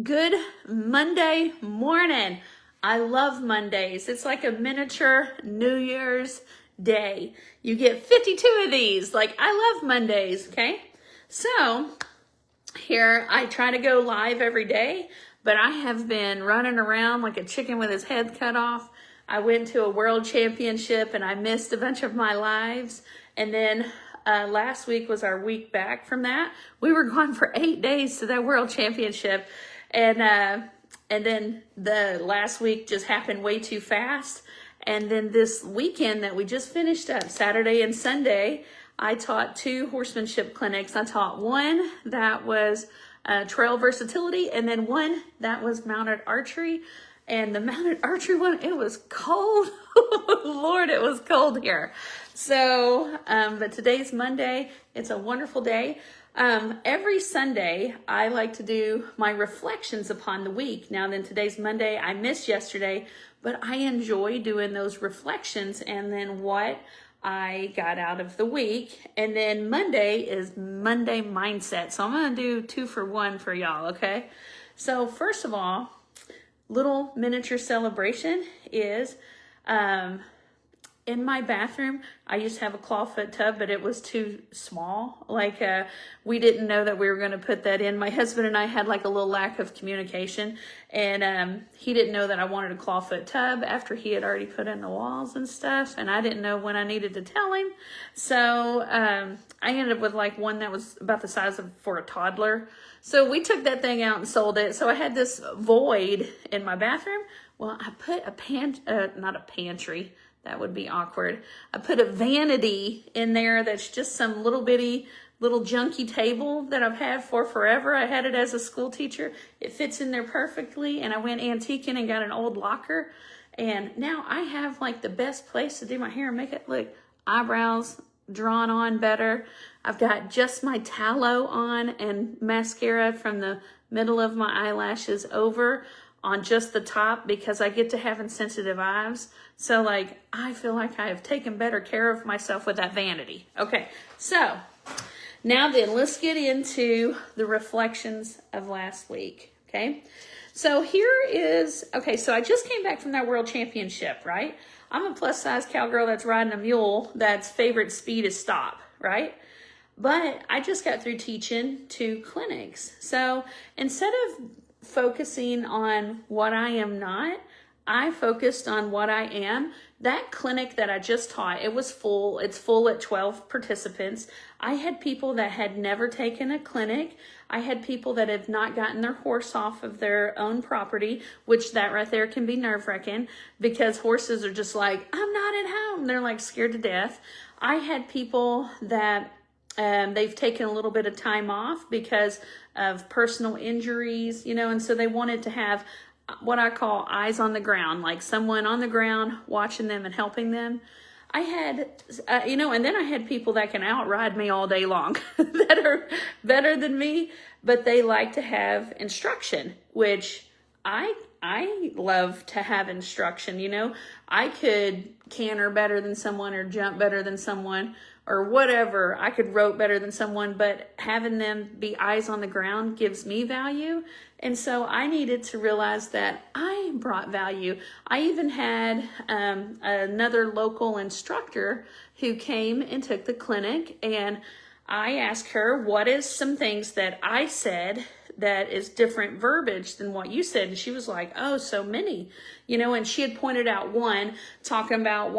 Good Monday morning. I love Mondays. It's like a miniature New Year's Day. You get 52 of these. Like, I love Mondays, okay? So, here I try to go live every day, but I have been running around like a chicken with his head cut off. I went to a world championship and I missed a bunch of my lives. And then last week was our week back from that. We were gone for 8 days to that world championship. And then the last week just happened way too fast. And then this weekend that we just finished up, Saturday and Sunday, I taught 2 horsemanship clinics. I taught one that was trail versatility, and then one that was mounted archery. And the mounted archery one, it was cold. Lord, it was cold here. So, but today's Monday. It's a wonderful day. Every Sunday, I like to do my reflections upon the week. Now then, today's Monday. I missed yesterday, but I enjoy doing those reflections and then what I got out of the week. And then Monday is Monday mindset. So I'm going to do 2 for 1 for y'all, okay? So first of all, little miniature celebration is in my bathroom. I used to have a clawfoot tub, but it was too small. Like, we didn't know that we were going to put that in. My husband and I had like a little lack of communication, and he didn't know that I wanted a clawfoot tub after he had already put in the walls and stuff, and I didn't know when I needed to tell him. So I ended up with like one that was about the size of for a toddler. So we took that thing out and sold it. So I had this void in my bathroom. Well, I put not a pantry. That would be awkward. I put a vanity in there that's just some little bitty, little junky table that I've had for forever. I had it as a school teacher. It fits in there perfectly. And I went antiquing and got an old locker. And now I have like the best place to do my hair and makeup. Look, eyebrows drawn on better. I've got just my tallow on and mascara from the middle of my eyelashes over on just the top because I get to having sensitive eyes. So like, I feel like I have taken better care of myself with that vanity. Okay, so now then, let's get into the reflections of last week, okay? So here is, okay, so I just came back from that world championship, right? I'm a plus size cowgirl that's riding a mule that's favorite speed is stop, right? But I just got through teaching 2 clinics. So instead of focusing on what I am not, I focused on what I am. That clinic that I just taught, it was full. It's full at 12 participants. I had people that had never taken a clinic. I had people that have not gotten their horse off of their own property, which that right there can be nerve-wracking because horses are just like, I'm not at home. They're like scared to death. I had people that they've taken a little bit of time off because of personal injuries, and so they wanted to have what I call eyes on the ground, like someone on the ground watching them and helping them. I had, and then I had people that can outride me all day long that are better than me, but they like to have instruction, which I love to have instruction. I could canter better than someone or jump better than someone or whatever. I could rope better than someone, but having them be eyes on the ground gives me value. And so I needed to realize that I brought value. I even had another local instructor who came and took the clinic, and I asked her, what is some things that I said that is different verbiage than what you said? And she was like, oh, so many, and she had pointed out one, talking about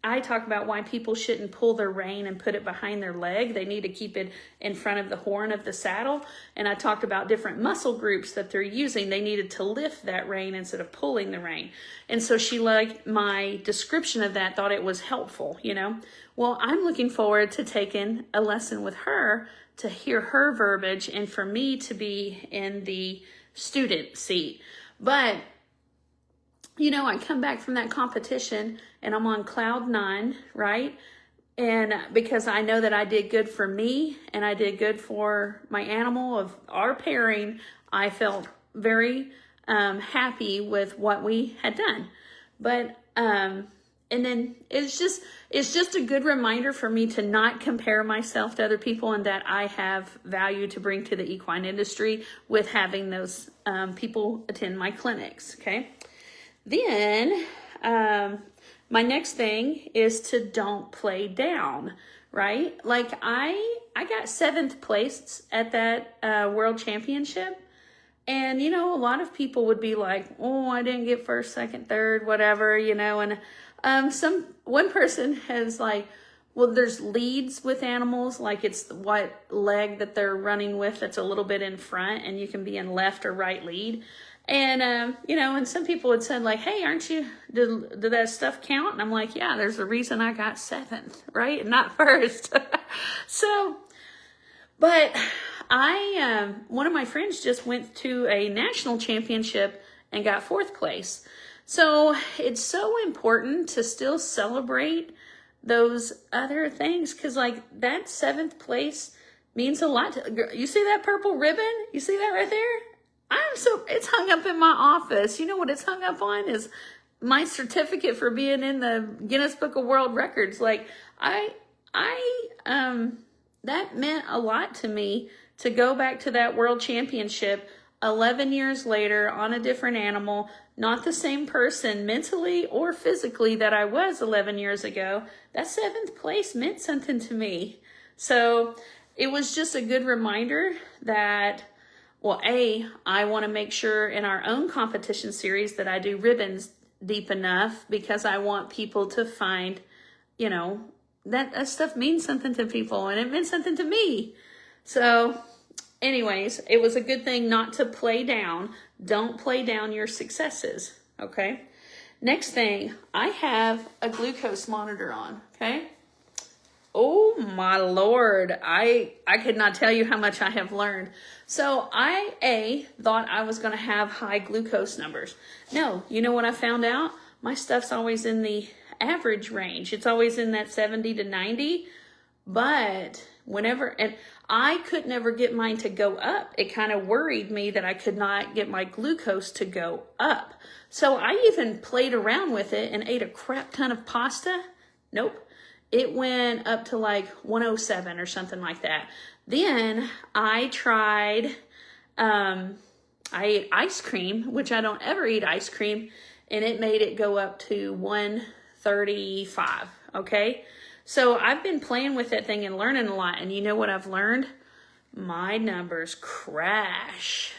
I talk about why people shouldn't pull their rein and put it behind their leg. They need to keep it in front of the horn of the saddle. And I talked about different muscle groups that they're using. They needed to lift that rein instead of pulling the rein. And so she liked my description of that, thought it was helpful, Well, I'm looking forward to taking a lesson with her to hear her verbiage and for me to be in the student seat. But I come back from that competition and I'm on cloud 9, right? And because I know that I did good for me and I did good for my animal of our pairing, I felt very happy with what we had done. But and then it's just a good reminder for me to not compare myself to other people, and that I have value to bring to the equine industry with having those people attend my clinics. Okay. Then my next thing is to don't play down, right? Like I got 7th place at that world championship. And, you know, a lot of people would be like, oh, I didn't get 1st, 2nd, 3rd, whatever, you know. And one person has like, well, there's leads with animals, like it's what leg that they're running with that's a little bit in front, and you can be in left or right lead. And, you know, and some people had said like, hey, did that stuff count? And I'm like, yeah, there's a reason I got 7th, right? Not 1st. So, but one of my friends just went to a national championship and got 4th place. So it's so important to still celebrate those other things, because like that 7th place means a lot. You see that purple ribbon? You see that right there? It's hung up in my office. You know what it's hung up on is my certificate for being in the Guinness Book of World Records. Like that meant a lot to me to go back to that world championship 11 years later on a different animal, not the same person mentally or physically that I was 11 years ago. That 7th place meant something to me. So it was just a good reminder that, well, I want to make sure in our own competition series that I do ribbons deep enough, because I want people to find, you know, that stuff means something to people, and it meant something to me. So anyways, it was a good thing not to play down. Don't play down your successes, okay? Next thing, I have a glucose monitor on, okay? Oh my Lord, I could not tell you how much I have learned. So I thought I was going to have high glucose numbers. No, you know what I found out? My stuff's always in the average range. It's always in that 70 to 90. But and I could never get mine to go up. It kind of worried me that I could not get my glucose to go up. So I even played around with it and ate a crap ton of pasta. Nope. It went up to like 107 or something like that. Then I tried, I ate ice cream, which I don't ever eat ice cream, and it made it go up to 135, okay? So I've been playing with that thing and learning a lot, and you know what I've learned? My numbers crash,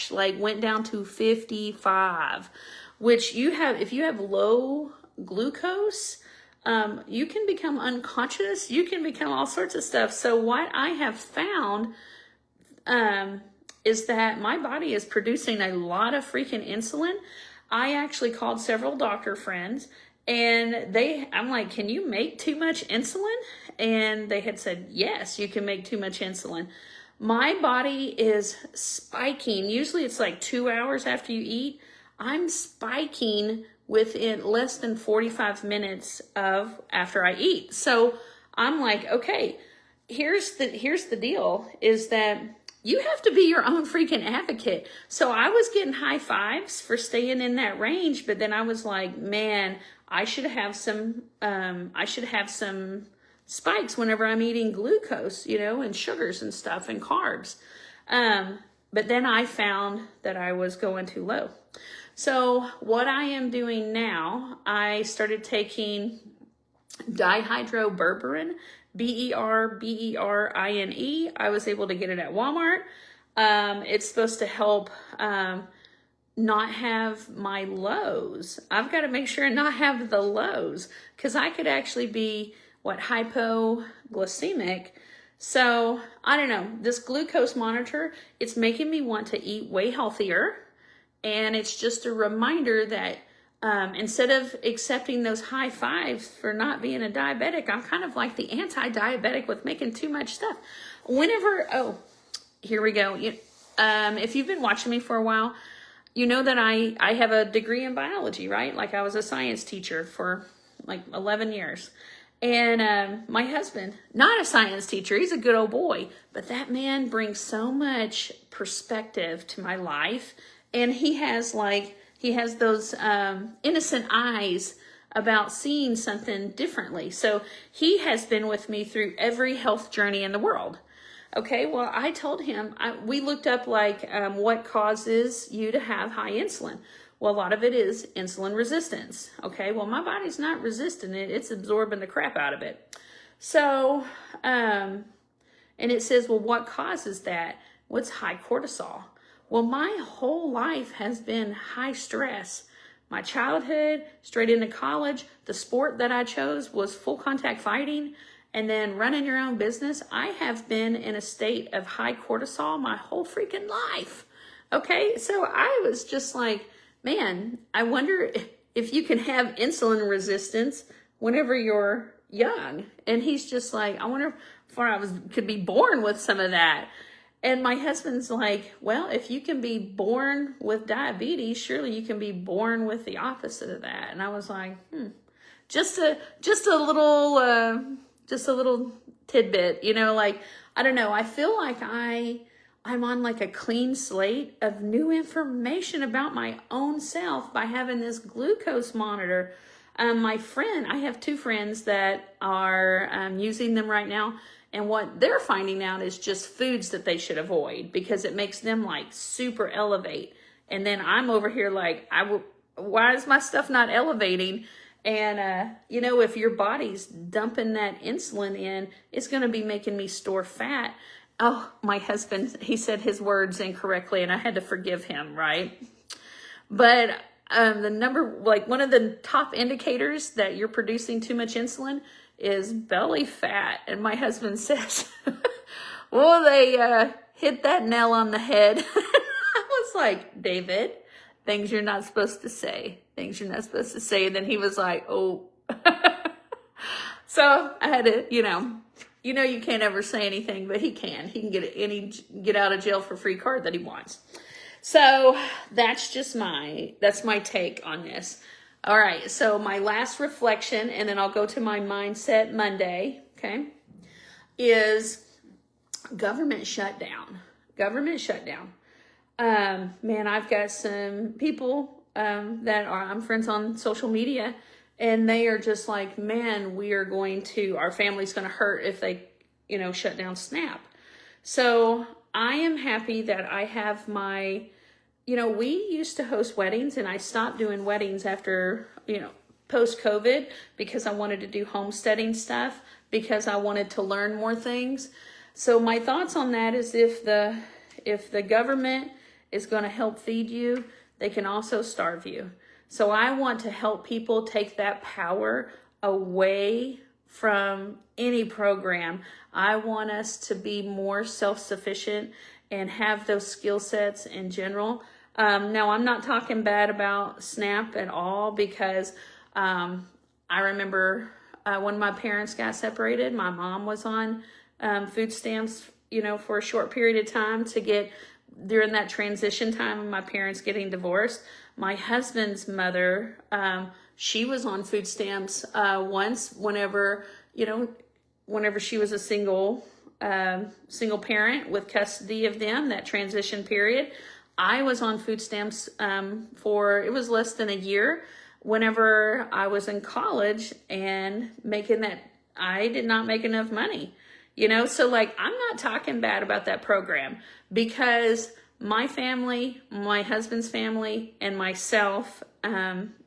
like went down to 55, which if you have low glucose, you can become unconscious. You can become all sorts of stuff. So what I have found is that my body is producing a lot of freaking insulin. I actually called several doctor friends, and I'm like, can you make too much insulin? And they had said, yes, you can make too much insulin. My body is spiking. Usually it's like 2 hours after you eat. I'm spiking within less than 45 minutes after I eat. So I'm like, okay, here's the deal, is that you have to be your own freaking advocate. So I was getting high fives for staying in that range, but then I was like, man, I should have some spikes whenever I'm eating glucose, you know, and sugars and stuff and carbs. But then I found that I was going too low. So what I am doing now, I started taking dihydroberberin, BERBERINE. I was able to get it at Walmart. It's supposed to help not have my lows. I've got to make sure and not have the lows, because I could actually be, hypoglycemic. So I don't know, this glucose monitor, it's making me want to eat way healthier. And it's just a reminder that instead of accepting those high fives for not being a diabetic, I'm kind of like the anti-diabetic with making too much stuff. Here we go. If you've been watching me for a while, you know that I have a degree in biology, right? Like I was a science teacher for like 11 years. And my husband, not a science teacher, he's a good old boy, but that man brings so much perspective to my life. And he has those innocent eyes about seeing something differently. So he has been with me through every health journey in the world. Okay, well, I told him, we looked up like what causes you to have high insulin. Well, a lot of it is insulin resistance. Okay, well, my body's not resisting it. It's absorbing the crap out of it. So, and it says, well, what causes that? What's high cortisol? Well, my whole life has been high stress. My childhood, straight into college, the sport that I chose was full contact fighting. And then running your own business, I have been in a state of high cortisol my whole freaking life. Okay, so I was just like, man, I wonder if you can have insulin resistance whenever you're young. And he's just like, I wonder if I could be born with some of that. And my husband's like, well, if you can be born with diabetes, surely you can be born with the opposite of that. And I was like, just a little tidbit, like, I don't know. I feel like I'm on like a clean slate of new information about my own self by having this glucose monitor. I have 2 friends that are using them right now. And what they're finding out is just foods that they should avoid because it makes them like super elevate. And then I'm over here like, why is my stuff not elevating? And, if your body's dumping that insulin in, it's going to be making me store fat. Oh, my husband, he said his words incorrectly and I had to forgive him, right? But one of the top indicators that you're producing too much insulin is belly fat. And my husband says, well, they hit that nail on the head. I was like, David, things you're not supposed to say. Things you're not supposed to say. And then he was like, oh. So I had to, you can't ever say anything, but he can. He can get any get out of jail for free card that he wants. So that's my take on this. All right, so my last reflection, and then I'll go to my Mindset Monday, okay, is government shutdown. Government shutdown. Man, I've got some people I'm friends on social media, and they are just like, man, our family's going to hurt if they, shut down SNAP. So I am happy that I have we used to host weddings and I stopped doing weddings after, post-COVID because I wanted to do homesteading stuff because I wanted to learn more things. So my thoughts on that is if the government is going to help feed you, they can also starve you. So I want to help people take that power away from any program. I want us to be more self-sufficient and have those skill sets in general. Now, I'm not talking bad about SNAP at all because I remember when my parents got separated, my mom was on food stamps, for a short period of time during that transition time of my parents getting divorced. My husband's mother, she was on food stamps once whenever she was a single parent with custody of them, that transition period. I was on food stamps it was less than a year whenever I was in college and I did not make enough money, so like, I'm not talking bad about that program because my family, my husband's family, and myself,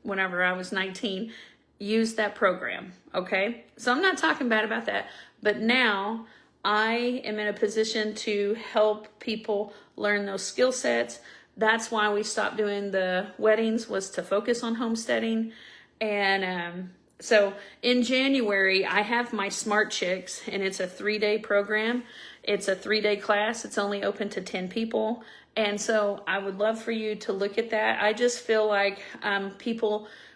whenever I was 19, used that program, okay? So I'm not talking bad about that, but now I am in a position to help people learn those skill sets. That's why we stopped doing the weddings, was to focus on homesteading. And so in January, I have my Smart Chicks, and it's a 3-day program. It's a 3-day class. It's only open to 10 people. And so I would love for you to look at that. I just feel like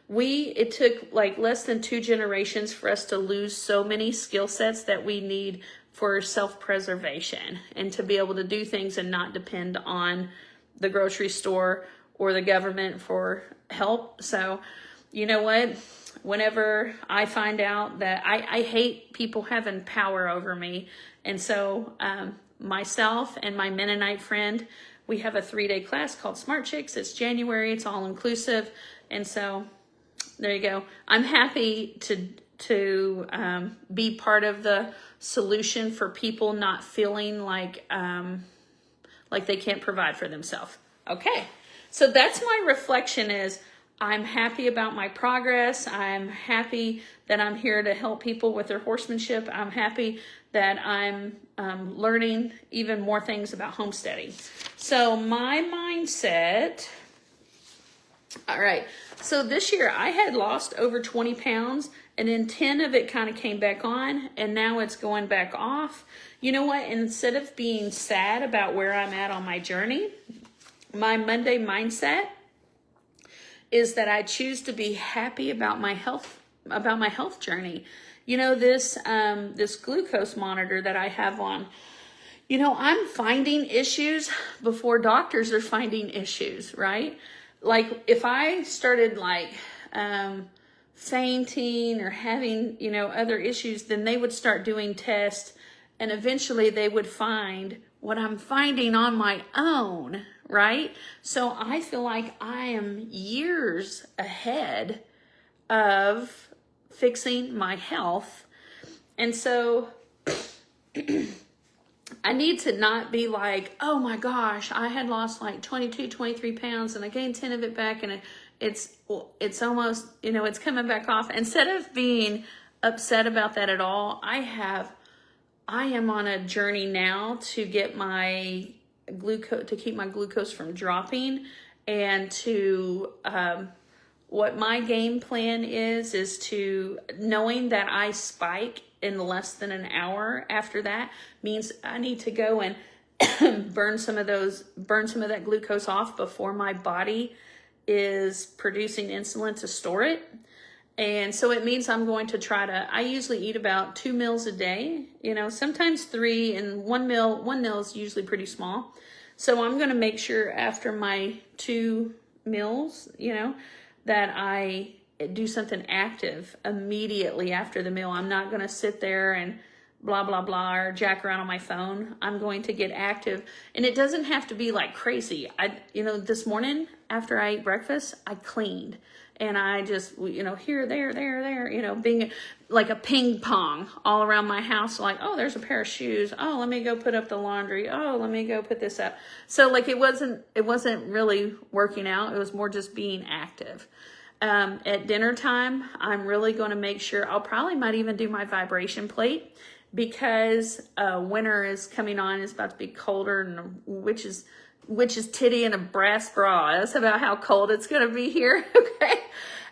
it took like less than 2 generations for us to lose so many skill sets that we need for self-preservation and to be able to do things and not depend on the grocery store or the government for help. So, you know what? Whenever I find out that I hate people having power over me. And so myself and my Mennonite friend, we have a 3-day class called Smart Chicks. It's January. It's all inclusive. And so There you go. I'm happy to be part of the solution for people not feeling like they can't provide for themselves. Okay, so that's my reflection is I'm happy about my progress. I'm happy that I'm here to help people with their horsemanship. I'm happy that I'm learning even more things about homesteading. So my mindset, all right, so this year I had lost over 20 pounds and then 10 of it kind of came back on and now it's going back off. You know what? Instead of being sad about where I'm at on my journey, my Monday mindset is that I choose to be happy about my health journey. You know, this glucose monitor that I have on, you know, I'm finding issues before doctors are finding issues, right? Like if I started like fainting or having, you know, other issues, then they would start doing tests and eventually they would find what I'm finding on my own, right? So I feel like I am years ahead of fixing my health. And so I need to not be like, oh my gosh, I had lost like 22, 23 pounds and I gained 10 of it back and it's almost, you know, it's coming back off. Instead of being upset about that at all, I am on a journey now to get my glucose, to keep my glucose from dropping, and to what my game plan is to knowing that I spike in less than an hour after that means I need to go and burn some of that glucose off before my body is producing insulin to store it. And so it means I'm going to try to, I usually eat about 2 meals a day, you know, sometimes 3, and one meal is usually pretty small. So I'm going to make sure after my 2 meals, you know, that I do something active immediately after the meal. I'm not going to sit there and blah, blah, blah, or jack around on my phone. I'm going to get active. And it doesn't have to be like crazy. You know, this morning after I ate breakfast, I cleaned. And I just, you know, here, there, you know, being like a ping pong all around my house. Like, oh, there's a pair of shoes. Oh, let me go put up the laundry. Oh, let me go put this up. So like it wasn't really working out. It was more just being active. At dinner time, I'm really going to make sure, might even do my vibration plate because winter is coming on. It's about to be colder, and which is titty in a brass bra. That's about how cold it's going to be here. Okay.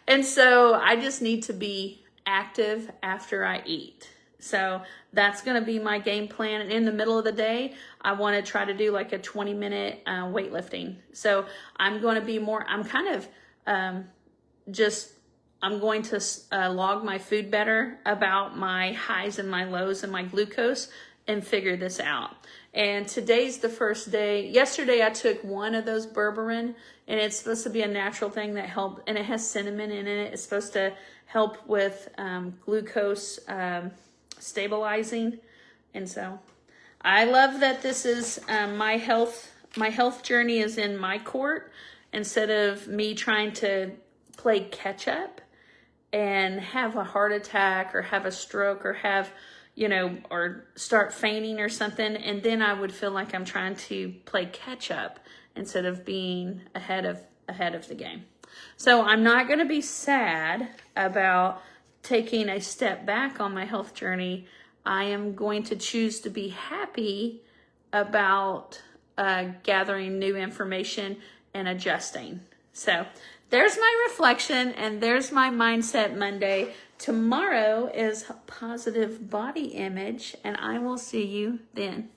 And so I just need to be active after I eat. So that's going to be my game plan. And in the middle of the day, I want to try to do like a 20-minute weightlifting. So I'm going to be more, I'm kind of I'm going to log my food better about my highs and my lows and my glucose and figure this out. And today's the first day. Yesterday I took one of those berberine, and it's supposed to be a natural thing that helped, and it has cinnamon in it. It's supposed to help with glucose stabilizing. And so I love that this is my health journey is in my court instead of me trying to play catch up and have a heart attack or have a stroke or have, you know, or start fainting or something. And then I would feel like I'm trying to play catch up instead of being ahead of the game. So I'm not going to be sad about taking a step back on my health journey. I am going to choose to be happy about gathering new information and adjusting. So there's my reflection, and there's my Mindset Monday. Tomorrow is positive body image, and I will see you then.